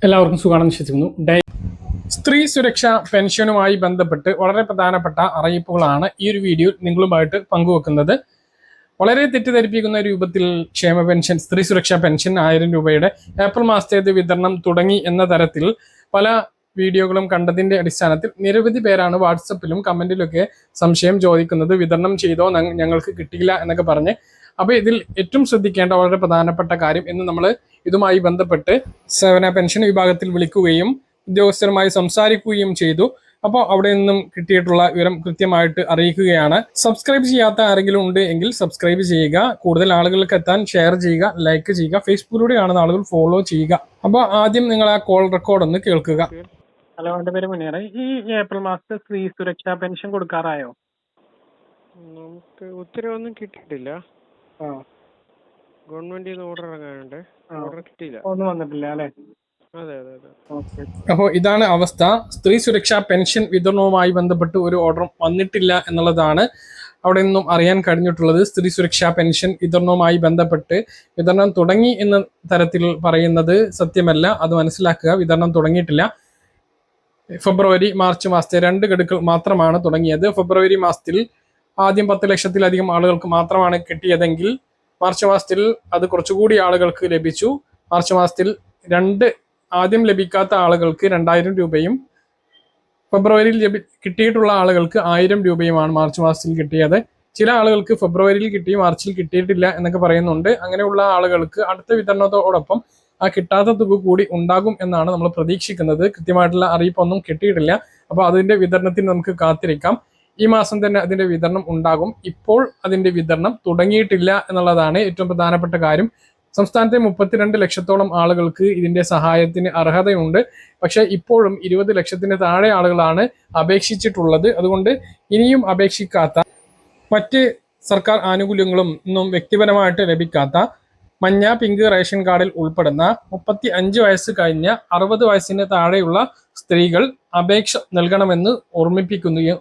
എല്ലാവർക്കും സുഖമാണെന്ന് വിശ്വസിക്കുന്നു. സ്ത്രീ സുരക്ഷാ പെൻഷനുമായി ബന്ധപ്പെട്ട് വളരെ പ്രധാനപ്പെട്ട അറിയിപ്പുകളാണ് ഈ ഒരു വീഡിയോ നിങ്ങളുമായിട്ട് പങ്കുവെക്കുന്നത്. വളരെ തെറ്റിദ്ധരിപ്പിക്കുന്ന രൂപത്തിൽ ക്ഷേമ പെൻഷൻ, സ്ത്രീ സുരക്ഷാ പെൻഷൻ 1000 രൂപയുടെ ഏപ്രിൽ മാസത്തേത് വിതരണം തുടങ്ങി എന്ന തരത്തിൽ പല വീഡിയോകളും കണ്ടതിന്റെ അടിസ്ഥാനത്തിൽ നിരവധി പേരാണ് വാട്സപ്പിലും കമന്റിലൊക്കെ സംശയം ചോദിക്കുന്നത്. വിതരണം ചെയ്തോ, ഞങ്ങൾക്ക് കിട്ടിയില്ല എന്നൊക്കെ പറഞ്ഞ്. അപ്പോൾ ഇതിൽ ഏറ്റവും ശ്രദ്ധിക്കേണ്ട വളരെ പ്രധാനപ്പെട്ട കാര്യം, ഇന്ന് നമ്മൾ ഇതുമായി ബന്ധപ്പെട്ട് സേവന പെൻഷൻ വിഭാഗത്തിൽ വിളിക്കുകയും ഉദ്യോഗസ്ഥരുമായി സംസാരിക്കുകയും ചെയ്തു. അപ്പോൾ അവിടെ നിന്നും കിട്ടിയിട്ടുള്ള വിവരം കൃത്യമായിട്ട് അറിയിക്കുകയാണ്. സബ്സ്ക്രൈബ് ചെയ്യാത്ത ആരെങ്കിലും ഉണ്ട് എങ്കിൽ സബ്സ്ക്രൈബ് ചെയ്യുക, കൂടുതൽ ആളുകൾക്ക് എത്താൻ ഷെയർ ചെയ്യുക, ലൈക്ക് ചെയ്യുക, ഫേസ്ബുക്കിലൂടെ കാണുന്ന ആളുകൾ ഫോളോ ചെയ്യുക. അപ്പോൾ ആദ്യം നിങ്ങൾ ആ കോൾ റെക്കോർഡ് ഒന്ന് കേൾക്കുക. ഹലോ, എൻ്റെ പേര് മുനീർ. ഈ ഏപ്രിൽ മാസത്തെ സ്ത്രീ സുരക്ഷാ പെൻഷൻ കൊടുക്കാറായോ? നമുക്ക് ഉത്തരവൊന്നും കിട്ടിയിട്ടില്ല. ഗവൺമെന്റിൽ നിന്ന് ഓർഡർ ഇറങ്ങാനുണ്ട്. ഓർഡർ കിട്ടിയില്ല. ഒന്നും വന്നിട്ടില്ല അല്ലേ? അതെ അതെ അതെ. അപ്പോൾ ഇതാണ് അവസ്ഥ. സ്ത്രീ സുരക്ഷാ പെൻഷൻ വിതരണവുമായി ബന്ധപ്പെട്ട് ഒരു ഓർഡർ വന്നിട്ടില്ല എന്നുള്ളതാണ് അവിടെ നിന്നും അറിയാൻ കഴിഞ്ഞിട്ടുള്ളത്. സ്ത്രീ സുരക്ഷാ പെൻഷൻ വിതരണവുമായി ബന്ധപ്പെട്ട് വിതരണം തുടങ്ങി എന്ന തരത്തിൽ പറയുന്നത് സത്യമല്ല, അത് മനസ്സിലാക്കുക. വിതരണം തുടങ്ങിയിട്ടില്ല. ഫെബ്രുവരി മാർച്ച് മാസത്തെ 2 ഗഡുക്കൾ മാത്രമാണ് തുടങ്ങിയത്. ഫെബ്രുവരി മാസത്തിൽ ആദ്യം 10 ലക്ഷത്തിലധികം ആളുകൾക്ക് മാത്രമാണ് കിട്ടിയതെങ്കിൽ മാർച്ച് മാസത്തിൽ അത് കുറച്ചുകൂടി ആളുകൾക്ക് ലഭിച്ചു. മാർച്ച് മാസത്തിൽ ആദ്യം ലഭിക്കാത്ത ആളുകൾക്ക് 2000 രൂപയും ഫെബ്രുവരിയിൽ കിട്ടിയിട്ടുള്ള ആളുകൾക്ക് 1000 രൂപയുമാണ് മാർച്ച് മാസത്തിൽ കിട്ടിയത്. ചില ആളുകൾക്ക് ഫെബ്രുവരിയിൽ കിട്ടി മാർച്ചിൽ കിട്ടിയിട്ടില്ല എന്നൊക്കെ പറയുന്നുണ്ട്. അങ്ങനെയുള്ള ആളുകൾക്ക് അടുത്ത വിതരണത്തോടൊപ്പം ആ കിട്ടാത്ത തുക കൂടി ഉണ്ടാകും എന്നാണ് നമ്മൾ പ്രതീക്ഷിക്കുന്നത്. കൃത്യമായിട്ടുള്ള അറിയിപ്പൊന്നും കിട്ടിയിട്ടില്ല. അപ്പോൾ അതിന്റെ വിതരണത്തിന് നമുക്ക് കാത്തിരിക്കാം. ഈ മാസം തന്നെ അതിന്റെ വിതരണം ഉണ്ടാകും. ഇപ്പോൾ അതിന്റെ വിതരണം തുടങ്ങിയിട്ടില്ല എന്നുള്ളതാണ് ഏറ്റവും പ്രധാനപ്പെട്ട കാര്യം. സംസ്ഥാനത്തെ 32 ലക്ഷത്തോളം ആളുകൾക്ക് ഇതിന്റെ സഹായത്തിന് അർഹതയുണ്ട്. പക്ഷെ ഇപ്പോഴും 20 ലക്ഷത്തിന് താഴെ ആളുകളാണ് അപേക്ഷിച്ചിട്ടുള്ളത്. അതുകൊണ്ട് ഇനിയും അപേക്ഷിക്കാത്ത, മറ്റ് സർക്കാർ ആനുകൂല്യങ്ങളും ഒന്നും വ്യക്തിപരമായിട്ട് ലഭിക്കാത്ത, മഞ്ഞ പിങ്ക് റേഷൻ കാർഡിൽ ഉൾപ്പെടുന്ന 35 വയസ്സ് കഴിഞ്ഞ 60 വയസ്സിന് താഴെയുള്ള സ്ത്രീകൾ അപേക്ഷ നൽകണമെന്ന് ഓർമ്മിപ്പിക്കുന്നു.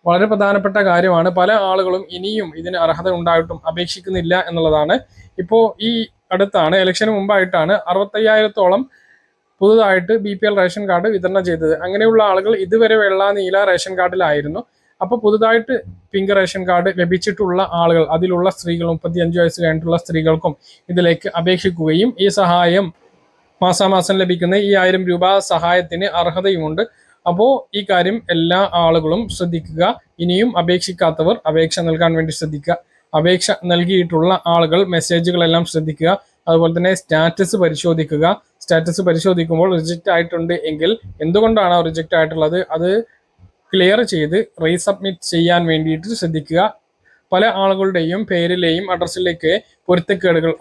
വളരെ പ്രധാനപ്പെട്ട കാര്യമാണ്. പല ആളുകളും ഇനിയും ഇതിന് അർഹത ഉണ്ടായിട്ടും അപേക്ഷിക്കുന്നില്ല എന്നുള്ളതാണ്. ഇപ്പോൾ ഈ അടുത്താണ്, ഇലക്ഷന് മുമ്പായിട്ടാണ് 65,000-ഓളം പുതുതായിട്ട് BPL റേഷൻ കാർഡ് വിതരണം ചെയ്തത്. അങ്ങനെയുള്ള ആളുകൾ ഇതുവരെ വെള്ള നീല റേഷൻ കാർഡിലായിരുന്നു. അപ്പോൾ പുതുതായിട്ട് പിങ്ക് റേഷൻ കാർഡ് ലഭിച്ചിട്ടുള്ള ആളുകൾ, അതിലുള്ള സ്ത്രീകൾ, 35 വയസ്സ് കഴിഞ്ഞിട്ടുള്ള സ്ത്രീകൾക്കും ഇതിലേക്ക് അപേക്ഷിക്കുകയും ഈ സഹായം മാസാമാസം ലഭിക്കുന്ന ഈ 1000 രൂപ സഹായത്തിന് അർഹതയുമുണ്ട്. അപ്പോൾ ഈ കാര്യം എല്ലാ ആളുകളും ശ്രദ്ധിക്കുക. ഇനിയും അപേക്ഷിക്കാത്തവർ അപേക്ഷ നൽകാൻ വേണ്ടി ശ്രദ്ധിക്കുക. അപേക്ഷ നൽകിയിട്ടുള്ള ആളുകൾ മെസ്സേജുകളെല്ലാം ശ്രദ്ധിക്കുക. അതുപോലെ തന്നെ സ്റ്റാറ്റസ് പരിശോധിക്കുക. സ്റ്റാറ്റസ് പരിശോധിക്കുമ്പോൾ റിജക്റ്റ് ആയിട്ടുണ്ട് എങ്കിൽ എന്തുകൊണ്ടാണ് റിജക്റ്റ് ആയിട്ടുള്ളത്, അത് ക്ലിയർ ചെയ്ത് റീസബ്മിറ്റ് ചെയ്യാൻ വേണ്ടിയിട്ട് ശ്രദ്ധിക്കുക. പല ആളുകളുടെയും പേരിലെയും അഡ്രസ്സിലേക്ക് പൊരുത്തക്കേടുകൾ,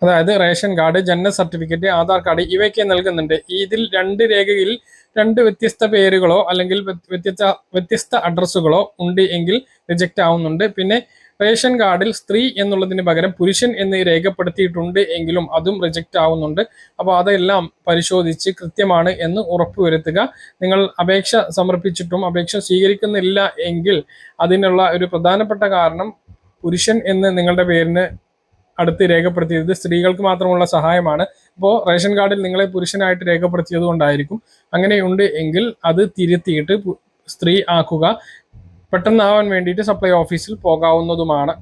അതായത് റേഷൻ കാർഡ്, ജനന സർട്ടിഫിക്കറ്റ്, ആധാർ കാർഡ് ഇവയൊക്കെ നൽകുന്നുണ്ട്. ഇതിൽ 2 രേഖയിൽ 2 വ്യത്യസ്ത പേരുകളോ അല്ലെങ്കിൽ വ്യത്യസ്ത അഡ്രസ്സുകളോ ഉണ്ട് എങ്കിൽ റിജക്റ്റ് ആവുന്നുണ്ട്. പിന്നെ റേഷൻ കാർഡിൽ സ്ത്രീ എന്നുള്ളതിന് പകരം പുരുഷൻ എന്ന് രേഖപ്പെടുത്തിയിട്ടുണ്ട് എങ്കിലും അതും റിജക്റ്റ് ആവുന്നുണ്ട്. അപ്പോൾ അതെല്ലാം പരിശോധിച്ച് കൃത്യമാണ് എന്ന് ഉറപ്പുവരുത്തുക. നിങ്ങൾ അപേക്ഷ സമർപ്പിച്ചിട്ടും അപേക്ഷ സ്വീകരിക്കുന്നില്ല എങ്കിൽ അതിനുള്ള ഒരു പ്രധാനപ്പെട്ട കാരണം, പുരുഷൻ എന്ന് നിങ്ങളുടെ പേരിന് അടുത്ത് രേഖപ്പെടുത്തിയത് സ്ത്രീകൾക്ക് മാത്രമുള്ള സഹായമാണ്. അപ്പോൾ റേഷൻ കാർഡിൽ നിങ്ങളെ പുരുഷനായിട്ട് രേഖപ്പെടുത്തിയത് കൊണ്ടായിരിക്കും. അങ്ങനെയുണ്ട് എങ്കിൽ അത് തിരുത്തിയിട്ട് സ്ത്രീ ആക്കുക. പെട്ടെന്നാവാൻ വേണ്ടിയിട്ട് സപ്ലൈ ഓഫീസിൽ പോകാവുന്നതുമാണ്.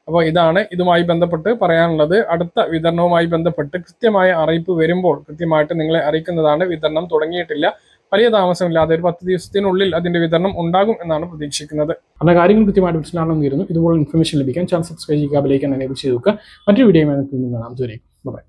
അപ്പോൾ ഇതാണ് ഇതുമായി ബന്ധപ്പെട്ട് പറയാനുള്ളത്. അടുത്ത വിതരണവുമായി ബന്ധപ്പെട്ട് കൃത്യമായ അറിയിപ്പ് വരുമ്പോൾ കൃത്യമായിട്ട് നിങ്ങളെ അറിയിക്കുന്നതാണ്. വിതരണം തുടങ്ങിയിട്ടില്ല. വലിയ താമസമില്ലാതെ ഒരു 10 ദിവസത്തിനുള്ളിൽ അതിന്റെ വിതരണം ഉണ്ടാകും എന്നാണ് പ്രതീക്ഷിക്കുന്നത്. അന്ന കാര്യങ്ങൾ കൃത്യമായിട്ട് മനസ്സിലാണെന്ന് വരുന്നു. ഇതുപോലെ ഇൻഫർമേഷൻ ലഭിക്കാൻ ചാനൽ സബ്സ്ക്രൈബ് ചെയ്യുക, ബെൽ ഐക്കൺ എനേബിൾ ചെയ്ത് വെക്കുക. മറ്റൊരു വീഡിയോയുമായി നമുക്ക് കാണാം. ബൈ.